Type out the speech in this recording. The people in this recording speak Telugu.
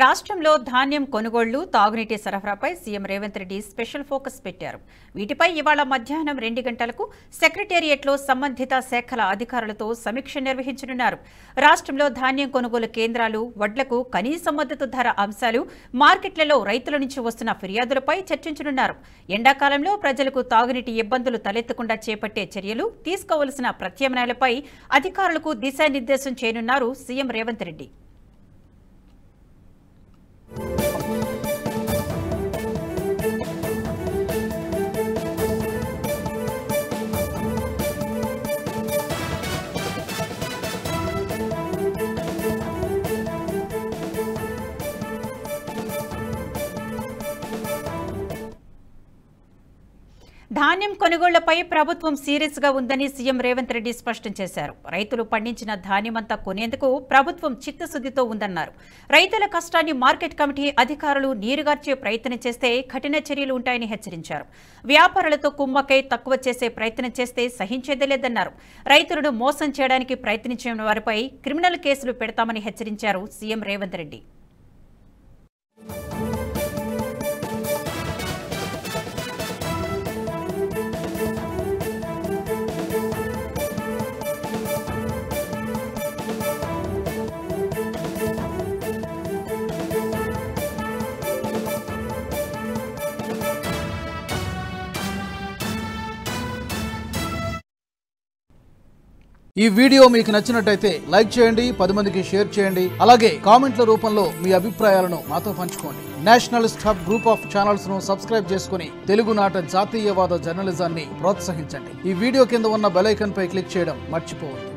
రాష్ట్రంలో ధాన్యం కొనుగోళ్లు, తాగునీటి సరఫరాపై CM Revanth Reddy special focus పెట్టారు. వీటిపై ఇవాళ మధ్యాహ్నం 2 గంటలకు సెక్రటేరియట్లో సంబంధిత శాఖల అధికారులతో సమీక్ష నిర్వహించనున్నారు. రాష్ట్రంలో ధాన్యం కొనుగోలు కేంద్రాలు, వడ్లకు కనీస మద్దతు ధర అంశాలు, మార్కెట్లలో రైతుల నుంచి వస్తున్న ఫిర్యాదులపై చర్చించనున్నారు. ఎండాకాలంలో ప్రజలకు తాగునీటి ఇబ్బందులు తలెత్తకుండా చేపట్టే చర్యలు, తీసుకోవలసిన ప్రత్యామ్నాయాలపై అధికారులకు దిశానిర్దేశం చేయనున్నారు సీఎం రేవంత్ రెడ్డి. ధాన్యం కొనుగోళ్లపై ప్రభుత్వం సీరియస్ గా ఉందని సీఎం రేవంత్ రెడ్డి స్పష్టం చేశారు. రైతులు పండించిన ధాన్యమంతా కొనేందుకు ప్రభుత్వం చిత్తశుద్దితో ఉందన్నారు. రైతుల కష్టాన్ని మార్కెట్ కమిటీ అధికారులు నీరుగార్చే ప్రయత్నం చేస్తే కఠిన చర్యలు ఉంటాయని హెచ్చరించారు. వ్యాపారులతో కుమ్మకై తక్కువ చేసే ప్రయత్నం చేస్తే సహించేదే లేదన్నారు. రైతులను మోసం చేయడానికి ప్రయత్నించిన వారిపై క్రిమినల్ కేసులు పెడతామని హెచ్చరించారు సీఎం రేవంత్ రెడ్డి. ఈ వీడియో మీకు నచ్చినట్టయితే లైక్ చేయండి, 10 మందికి షేర్ చేయండి. అలాగే కామెంట్ల రూపంలో మీ అభిప్రాయాలను మాతో పంచుకోండి. Nationalist hub group of channels ను సబ్స్క్రైబ్ చేసుకుని తెలుగునాట జాతీయవాద జర్నలిజాన్ని ప్రోత్సహించండి. ఈ వీడియో కింద ఉన్న బెల్ ఐకాన్ పై క్లిక్ చేయడం మర్చిపోవద్దు.